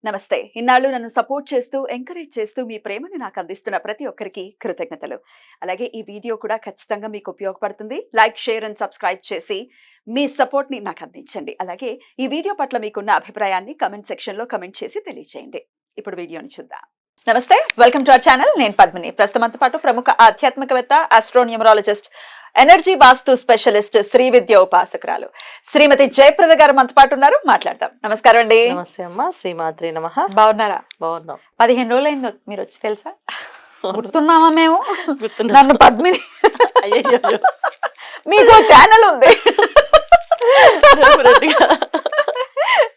నమస్తే. ఇన్నాళ్ళు నన్ను సపోర్ట్ చేస్తూ, ఎంకరేజ్ చేస్తూ మీ ప్రేమని నాకు అందిస్తున్న ప్రతి ఒక్కరికి కృతజ్ఞతలు. అలాగే ఈ వీడియో కూడా ఖచ్చితంగా మీకు ఉపయోగపడుతుంది. లైక్, షేర్ అండ్ సబ్స్క్రైబ్ చేసి మీ సపోర్ట్‌ని నాకు అందించండి. అలాగే ఈ వీడియో పట్ల మీకున్న అభిప్రాయాన్ని కామెంట్ సెక్షన్‌లో కామెంట్ చేసి తెలియజేయండి. ఇప్పుడు వీడియోని చూద్దాం. నమస్తే. Welcome to our channel. నేను పద్మిని. ప్రస్తుతం మనతో పాటు ప్రముఖ ఆధ్యాత్మికవేత్త, ఆస్ట్రోన్యూమరాలజిస్ట్, ఎనర్జీ వాస్తు స్పెషలిస్ట్, శ్రీ విద్య ఉపాసకురాలు శ్రీమతి జయప్రద గారు మనతో పాటు ఉన్నారు. మాట్లాడదాం. నమస్కారం అండి. నమస్తే అమ్మా. శ్రీమాత్రే నమః. బాగున్నారా? బాగున్నాం. 15 రోజులైంది మీరు వచ్చి, తెలుసా? గుర్తున్నామా మేము? గుర్తున్నా. నన్ను పద్మిని. అయ్యయ్యో. మీకు ఛానల్ ఉంది. Definitely.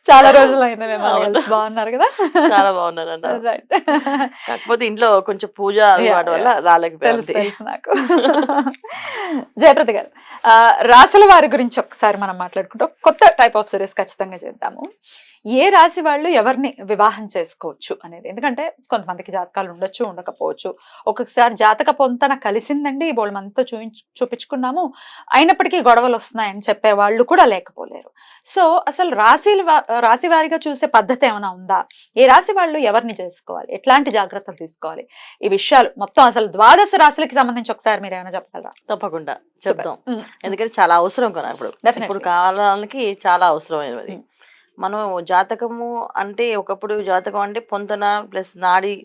చాలా రోజులైంది మేము అవును. బాగున్నారు కదా? చాలా బాగున్నారు అన్న. రైట్. కాకపోతే ఇంట్లో కొంచెం పూజ వాటి వల్ల రాలేకపోయింది. తెలుసు నాకు. జయప్రద గారు, రాశుల వారి గురించి ఒకసారి మనం మాట్లాడుకుంటాం. కొత్త టైప్ ఆఫ్ సిరీస్ ఖచ్చితంగా చేద్దాము. ఏ రాశి వాళ్ళు ఎవరిని వివాహం చేసుకోవచ్చు అనేది, ఎందుకంటే కొంతమందికి జాతకాలు ఉండొచ్చు, ఉండకపోవచ్చు. ఒక్కొక్కసారి జాతక పొంతన కలిసిందండి, బోళ్ళు మనతో చూపించుకున్నాము, అయినప్పటికీ గొడవలు వస్తున్నాయని చెప్పే వాళ్ళు కూడా లేకపోలేరు. సో అసలు రాశి వారిగా చూసే పద్ధతి ఏమైనా ఉందా? ఏ రాశి వాళ్ళు ఎవరిని చేసుకోవాలి, ఎట్లాంటి జాగ్రత్తలు తీసుకోవాలి, ఈ విషయాలు మొత్తం అసలు 12 రాశులకి సంబంధించి ఒకసారి మీరు ఏమైనా చెప్పగలరా? తప్పకుండా చెప్తాం. ఎందుకంటే చాలా అవసరం కదా ఇప్పుడు. ఇప్పుడు కాలానికి చాలా అవసరమైనది. మనం జాతకము అంటే, ఒకప్పుడు జాతకం అంటే పొంతన ప్లస్ నాడి,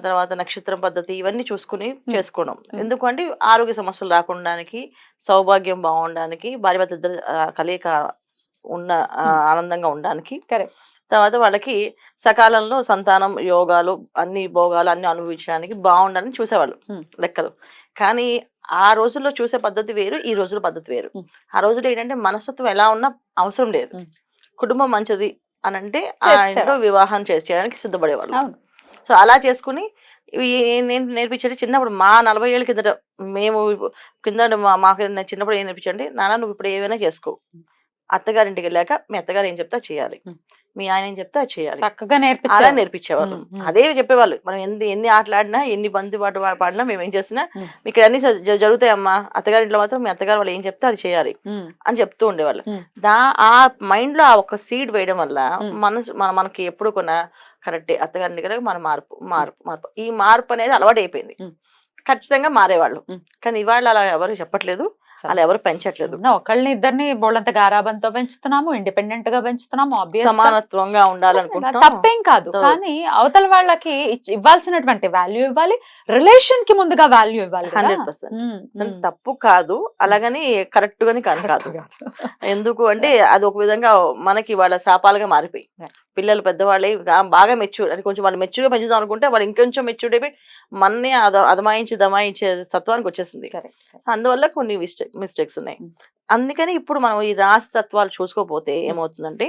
తర్వాత నక్షత్రం పద్ధతి, ఇవన్నీ చూసుకుని చేసుకోవడం. ఎందుకంటే ఆరోగ్య సమస్యలు రాకుండానికి, సౌభాగ్యం బాగుండడానికి, భార్యాభర్త ఇద్దరు కలయిక ఉన్న ఆనందంగా ఉండడానికి, తర్వాత వాళ్ళకి సకాలంలో సంతానం, యోగాలు, అన్ని భోగాలు అన్ని అనుభవించడానికి బాగుండాలని చూసేవాళ్ళు లెక్కలు. కానీ ఆ రోజుల్లో చూసే పద్ధతి వేరు, ఈ రోజుల పద్ధతి వేరు. ఆ రోజుల్లో ఏంటంటే మనస్తత్వం ఎలా ఉన్నా అవసరం లేదు, కుటుంబం మంచిది అని అంటే ఆ ఇంట్లో వివాహం చేయడానికి సిద్ధపడేవాళ్ళు. సో అలా చేసుకుని నేను నేర్పించండి. చిన్నప్పుడు మా 40 ఏళ్ళ కిందట మేము మాకు చిన్నప్పుడు ఏం నేర్పించండి, నాన్న నువ్వు ఇప్పుడు ఏమైనా చేసుకో, అత్తగారింటికి వెళ్ళాక మీ అత్తగారు ఏం చెప్తా చేయాలి, మీ ఆయన ఏం చెప్తా చేయాలి, చక్కగా అలా నేర్పించేవాళ్ళు. అదే చెప్పేవాళ్ళు. మనం ఎన్ని ఆటలాడినా, ఎన్ని బంతి పాడినా, మేము ఏం చేసినా మీకు అన్ని జరుగుతాయమ్మా, అత్తగారింట్లో మాత్రం మీ అత్తగారు వాళ్ళు ఏం చెప్తే అది చేయాలి అని చెప్తూ ఉండేవాళ్ళు. ఆ మైండ్ లో ఆ ఒక సీడ్ వేయడం వల్ల మనకి ఎప్పుడు కొన్నా కరెక్టే, అత్తగారింటి దగ్గర మన మార్పు ఈ మార్పు అనేది అలవాటు అయిపోయింది. ఖచ్చితంగా మారేవాళ్ళు. కానీ ఇవాళ అలా ఎవరు చెప్పట్లేదు, అలా ఎవరు పెంచట్లేదు. ఒకళ్ళని ఇద్దరిని బోళ్ళంత గారాబంతో పెంచుతున్నాము, ఇండిపెండెంట్ గా పెంచుతున్నాము, సమానత్వంగా ఉండాలనుకుంటున్నాం. తప్పేం కాదు. కానీ అవతల వాళ్ళకి ఇవ్వాల్సినటువంటి వాల్యూ ఇవ్వాలి, రిలేషన్ కి ముందుగా వాల్యూ ఇవ్వాలి. 100% తప్పు కాదు, అలాగని కరెక్ట్ గాని కాదు. ఎందుకు అంటే అది ఒక విధంగా మనకి వాళ్ళ శాపాలుగా మారిపోయి, పిల్లలు పెద్దవాళ్ళే బాగా మెచ్యూర్ అని, కొంచెం వాళ్ళు మెచ్యూర్గా పెంచుదాం అనుకుంటే వాళ్ళు ఇంకొంచెం మెచ్యూర్డ్ అయిపోయి మన్నే దమాయించే తత్వానికి వచ్చేసింది. అందువల్ల కొన్ని మిస్టేక్స్ ఉన్నాయి. అందుకని ఇప్పుడు మనం ఈ రాశి తత్వాలు చూసుకోకపోతే ఏమవుతుందంటే,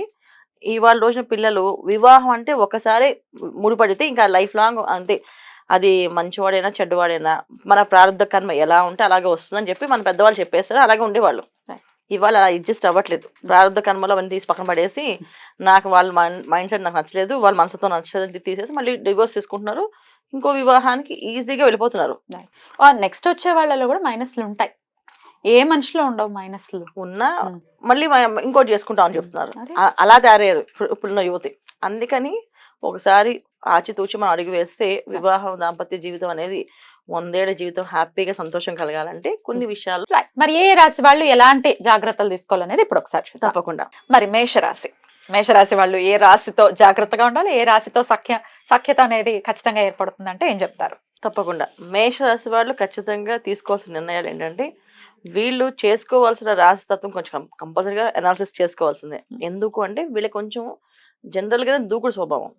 ఇవాళ రోజున పిల్లలు వివాహం అంటే ఒకసారి ముడిపడితే ఇంకా లైఫ్ లాంగ్ అంతే. అది మంచివాడైనా చెడ్డవాడైనా మన ప్రారంభ కర్మ ఎలా ఉంటే అలాగే వస్తుందని చెప్పి మన పెద్దవాళ్ళు చెప్పేస్తారు, అలాగే ఉండేవాళ్ళు. ఇవాళ అడ్జస్ట్ అవ్వట్లేదు. ప్రారంభ కర్మలో అవన్నీ తీసి పక్కన పడేసి, నాకు వాళ్ళ మైండ్ సెట్ నాకు నచ్చలేదు, వాళ్ళ మనసుతో నచ్చలేదు తీసేసి మళ్ళీ డివోర్స్ తీసుకుంటున్నారు, ఇంకో వివాహానికి ఈజీగా వెళ్ళిపోతున్నారు. నెక్స్ట్ వచ్చే వాళ్ళలో కూడా మైనస్లు ఉంటాయి, ఏ మనిషిలో ఉండవు మైనస్లు ఉన్నా మళ్ళీ ఇంకోటి చేసుకుంటామని చెప్తున్నారు. అలా తయారయ్యారు ఇప్పుడున్న యువతి. అందుకని ఒకసారి ఆచితూచి మనం అడుగు వేస్తే వివాహం, దాంపత్య జీవితం అనేది 100 ఏళ్ల జీవితం హ్యాపీగా సంతోషం కలగాలంటే కొన్ని విషయాలు. మరి ఏ రాశి వాళ్ళు ఎలాంటి జాగ్రత్తలు తీసుకోవాలనేది ఇప్పుడు ఒకసారి తప్పకుండా. మరి మేషరాశి వాళ్ళు ఏ రాశితో జాగ్రత్తగా ఉండాలి, ఏ రాశితో సఖ్యత అనేది ఖచ్చితంగా ఏర్పడుతుందంటే ఏం చెప్తారు? తప్పకుండా మేషరాశి వాళ్ళు ఖచ్చితంగా తీసుకోవాల్సిన నిర్ణయాలు ఏంటంటే, వీళ్ళు చేసుకోవాల్సిన రాశి తత్వం కొంచెం కంపల్సరీగా అనాలిసిస్ చేసుకోవాల్సిందే. ఎందుకు అంటే వీళ్ళకి కొంచెం జనరల్ గా దూకుడు స్వభావం,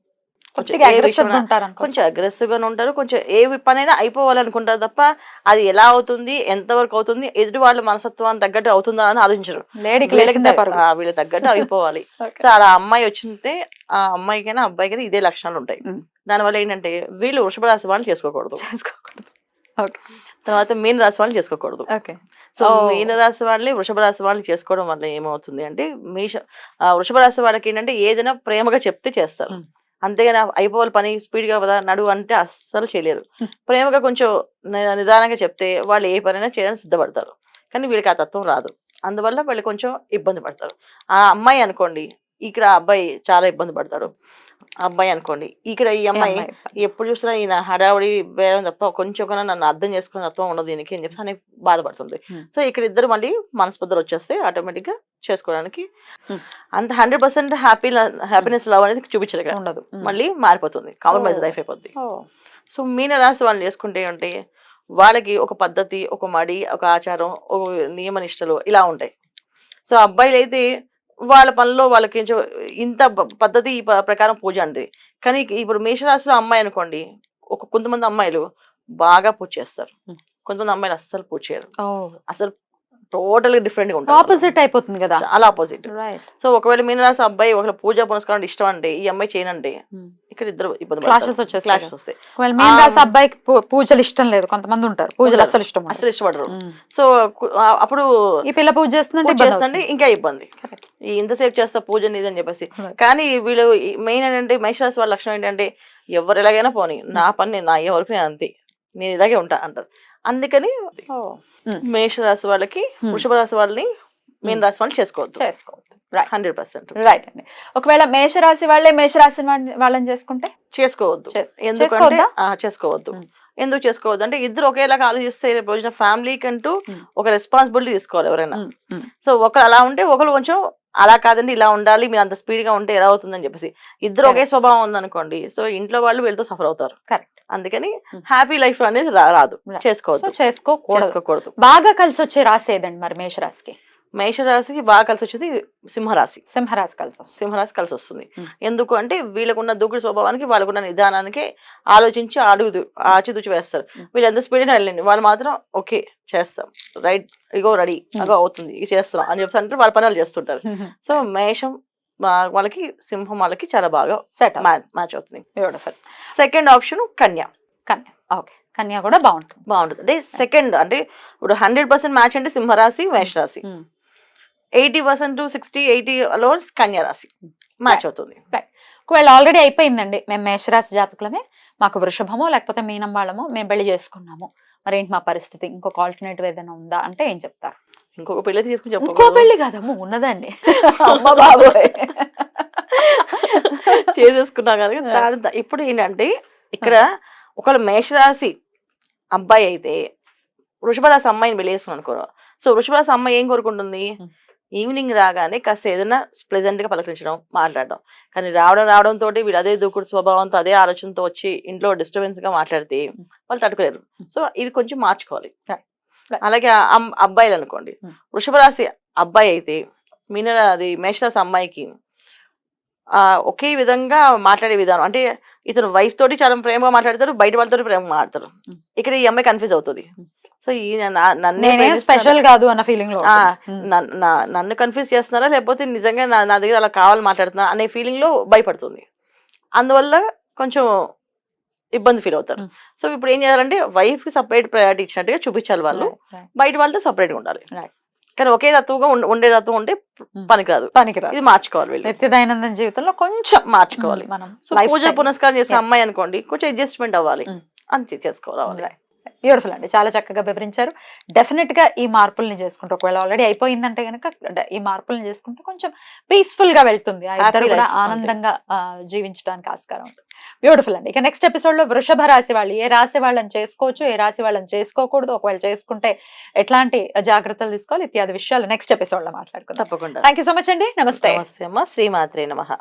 కొంచెం అగ్రెసివ్ గానే ఉంటారు, కొంచెం ఏ పనైనా అయిపోవాలనుకుంటారు తప్ప అది ఎలా అవుతుంది, ఎంతవరకు అవుతుంది, ఎదుటి వాళ్ళ మనస్తత్వాన్ని తగ్గట్టు అవుతుందా అని ఆలోచించరు. వీళ్ళకి తగ్గట్టు అయిపోవాలి. సో అలా అమ్మాయి వచ్చింటే ఆ అమ్మాయికైనా అబ్బాయికైనా ఇదే లక్షణాలు ఉంటాయి. దానివల్ల ఏంటంటే వీళ్ళు వృషభ రాశి వాళ్ళని చేసుకోకూడదు, తర్వాత మీన రాశి వాళ్ళని చేసుకోకూడదు. సో మీన రాశి వాళ్ళని వృషభ రాశి వాళ్ళని చేసుకోవడం వల్ల ఏమవుతుంది అంటే, వృషభ రాశి వాళ్ళకి ఏంటంటే ఏదైనా ప్రేమగా చెప్తే చేస్తారు, అంతేగాని అయిపోవాలి పని స్పీడ్గా కదా నడువు అంటే అస్సలు చేయలేరు. ప్రేమగా కొంచెం నిదానంగా చెప్తే వాళ్ళు ఏ పనైనా చేయడానికి సిద్ధపడతారు. కానీ వీళ్ళకి ఆ తత్వం రాదు, అందువల్ల వీళ్ళు కొంచెం ఇబ్బంది పడతారు. ఆ అమ్మాయి అనుకోండి ఇక్కడ ఆ అబ్బాయి చాలా ఇబ్బంది పడతాడు. అబ్బాయి అనుకోండి, ఇక్కడ ఈ అమ్మాయి ఎప్పుడు చూసినా ఈయన హడావుడి వేరే తప్ప కొంచెం కన్నా నన్ను అర్థం చేసుకునే తత్వం ఉండదు దీనికి అని చెప్పి అని బాధపడుతుంది. సో ఇక్కడ ఇద్దరు మళ్ళీ మనస్పర్ధలు వచ్చేస్తే ఆటోమేటిక్ గా చేసుకోవడానికి అంత 100% హ్యాపీనెస్ లవ్ అనేది చూపించరు ఇక్కడ, ఉండదు. మళ్ళీ మారిపోతుంది, కాంప్రమైజ్ లైఫ్ అయిపోద్ది. సో మీన రాశి వాళ్ళు చేసుకుంటే అంటే వాళ్ళకి ఒక పద్ధతి, ఒక మడి, ఒక ఆచారం, ఒక నియమ నిష్టలు ఇలా ఉంటాయి. సో అబ్బాయిలు అయితే వాళ్ళ పనిలో వాళ్ళకి ఇంత పద్ధతి ఈ ప్రకారం పూజ అండి. కానీ ఇప్పుడు మేషరాశిలో అమ్మాయి అనుకోండి, కొంతమంది అమ్మాయిలు బాగా పూజ చేస్తారు, కొంతమంది అమ్మాయిలు అస్సలు పూజ చేయరు, అసలు టోటల్ డిఫరెంట్ గా ఉంటారు, ఆపోజిట్ అయిపోతుంది కదా, చాలా ఆపోజిట్. సో ఒకవేళ మీనరాశి అబ్బాయి ఒకవేళ పూజా పునస్కారం ఇష్టం అంటే ఈ అమ్మాయి చేయనంటే ఇక్కడ ఇద్దరు ఇబ్బంది క్లాషెస్ వస్తాయి. అబ్బాయికి పూజలు ఇష్టం లేదు, కొంతమంది ఉంటారు పూజలు అసలు ఇష్టపడరు. సో అప్పుడు ఈ పిల్ల పూజ చేస్తుందంటే ఇంకా ఇబ్బంది, ఇంతసేపు చేస్తా పూజ అని చెప్పేసి. కానీ వీళ్ళు మెయిన్ ఏంటంటే మేషరాశి వాళ్ళ లక్షణం ఏంటంటే ఎవరు ఎలాగైనా పోనీ నా పని నా అయ్యే వరకు నేను అంతే, నేను ఇలాగే ఉంటా అంటారు. అందుకని మేషరాశి వాళ్ళకి వృషభ రాశి వాళ్ళని మీన రాశి వాళ్ళు చేసుకోవద్దు 100%. రైట్ అండి. ఒకవేళ మేషరాశి వాళ్ళే మేషరాశి వాళ్ళని చేసుకుంటే చేసుకోవద్దు. ఎందుకంటే చేసుకోవద్దు. ఎందుకు చేసుకోవద్దు అంటే ఇద్దరు ఒకేలాగా ఆలోచిస్తే రేపు రోజున ఫ్యామిలీకి అంటూ ఒక రెస్పాన్సిబిలిటీ తీసుకోవాలి ఎవరైనా. సో ఒకరు అలా ఉంటే ఒకరు కొంచెం అలా కాదండి ఇలా ఉండాలి, మీరు అంత స్పీడ్ గా ఉంటే ఎలా అవుతుందని చెప్పేసి ఇద్దరు ఒకే స్వభావం ఉందనుకోండి, సో ఇంట్లో వాళ్ళు వీళ్ళతో సఫర్ అవుతారు. అందుకని హ్యాపీ లైఫ్ అనేది రాదు, చేసుకోకూడదు. బాగా కలిసి వచ్చే రాశి ఏదండి మరి మేషరాశికి? మేషరాశికి బాగా కలిసి వచ్చేది సింహరాశి కలిసి వస్తుంది. ఎందుకు అంటే వీళ్ళకున్న దూకుడు స్వభావానికి, వాళ్ళకున్న నిదానానికి ఆలోచించి ఆచితూచి వేస్తారు. వీళ్ళు ఎంత స్పీడ్ వెళ్ళండి, వాళ్ళు మాత్రం ఓకే చేస్తాం, రైట్ ఇగో రెడీ అగో అవుతుంది ఇది చేస్తాం అని చెప్తారంటే వాళ్ళ పనులు చేస్తుంటారు. సో మేషం వాళ్ళకి, సింహం వాళ్ళకి చాలా బాగా మ్యాచ్ అవుతుంది. సెకండ్ ఆప్షన్ కన్యా. కన్యా కూడా బాగుంటుంది. అంటే సెకండ్ అంటే ఇప్పుడు 100% మ్యాచ్ అంటే సింహరాశి మేషరాశి, 80% to 60-80 లో కన్యా రాశి మ్యాచ్ అవుతుంది. ఒకవేళ ఆల్రెడీ అయిపోయిందండి, మేము మేషరాశి జాతకులమే, మాకు వృషభమో లేకపోతే మీనం వాళ్ళమో మేము పెళ్లి చేసుకున్నాము, మరి ఏంటి మా పరిస్థితి, ఇంకొక ఆల్టర్నేటివ్ ఏదైనా ఉందా అంటే ఏం చెప్తారు? ఇంకొక పెళ్లి తీసుకుని ఇంకో పెళ్లి కాదమ్మా ఉన్నదండి, అమ్మ బాబోయ్ చేసేసుకున్నా కదా. ఇప్పుడు ఏంటంటే ఇక్కడ ఒకవేళ మేషరాశి అబ్బాయి అయితే వృషభ రాశి అమ్మాయిని పెళ్లి చేసుకుని అనుకోరు. సో వృషభ రాశి అమ్మాయి ఏం కోరుకుంటుంది, ఈవినింగ్ రాగానే కాస్త ఏదైనా ప్లెజెంట్ గా పలకరించడం, మాట్లాడడం. కానీ రావడం తోటి వీళ్ళు అదే దూకుడు స్వభావంతో అదే ఆలోచనతో వచ్చి ఇంట్లో డిస్టర్బెన్స్ గా మాట్లాడితే వాళ్ళు తట్టుకోలేరు. సో ఇది కొంచెం మార్చుకోవాలి. అలాగే అబ్బాయిలు అనుకోండి, వృషభ రాశి అబ్బాయి అయితే మేషరాశి అమ్మాయికి ఒకే విధంగా మాట్లాడే విధానం, అంటే ఇతను వైఫ్ తోటి చాలా ప్రేమగా మాట్లాడతారు, బయట వాళ్ళతో ప్రేమగా మాట్లాడతారు. ఇక్కడ ఈ అమ్మాయి కన్ఫ్యూజ్ అవుతుంది. సో స్పెషల్ కాదు అన్న ఫీలింగ్ లో నన్ను కన్ఫ్యూజ్ చేస్తున్నారా లేకపోతే నిజంగా నా దగ్గర అలా కావాలి మాట్లాడుతున్నా అనే ఫీలింగ్ లో భయపడుతుంది. అందువల్ల కొంచెం ఇబ్బంది ఫీల్ అవుతారు. సో ఇప్పుడు ఏం చేయాలంటే వైఫ్ కి సపరేట్ ప్రయారిటీ ఇచ్చినట్టుగా చూపించాలి వాళ్ళు, బయట వాళ్ళతో సపరేట్ గా ఉండాలి. కానీ ఒకే తత్వంగా ఉండే తత్వం ఉంటే పనికిరాదు. ఇది మార్చుకోవాలి, నిత్య దైనందిన జీవితంలో కొంచెం మార్చుకోవాలి. పూజ పునస్కారం చేసే అమ్మాయి అనుకోండి కొంచెం అడ్జస్ట్మెంట్ అవ్వాలి, అంతే చేసుకోవాలి. బ్యూటిఫుల్ అండి, చాలా చక్కగా వివరించారు. డెఫినెట్ గా ఈ మార్పుల్ని చేసుకుంటే, ఒకవేళ ఆల్రెడీ అయిపోయిందంటే కనుక ఈ మార్పుల్ని చేసుకుంటే కొంచెం పీస్ఫుల్ గా వెళ్తుంది, ఆ ఇద్దరు కూడా ఆనందంగా జీవించడానికి ఆస్కారం ఉంటుంది. బ్యూటిఫుల్ అండి. ఇక నెక్స్ట్ ఎపిసోడ్ లో వృషభ రాశి వాళ్ళు ఏ రాశి వాళ్ళని చేసుకోవచ్చు, ఏ రాశి వాళ్ళని చేసుకోకూడదు, ఒకవేళ చేసుకుంటే ఎట్లాంటి జాగ్రత్తలు తీసుకోవాలి ఇత్యాది విషయాలు నెక్స్ట్ ఎపిసోడ్ లో మాట్లాడుకుందాం. తప్పకుండా. థ్యాంక్ యూ సో మచ్ అండి. నమస్తే. శ్రీమాత్రే నమః.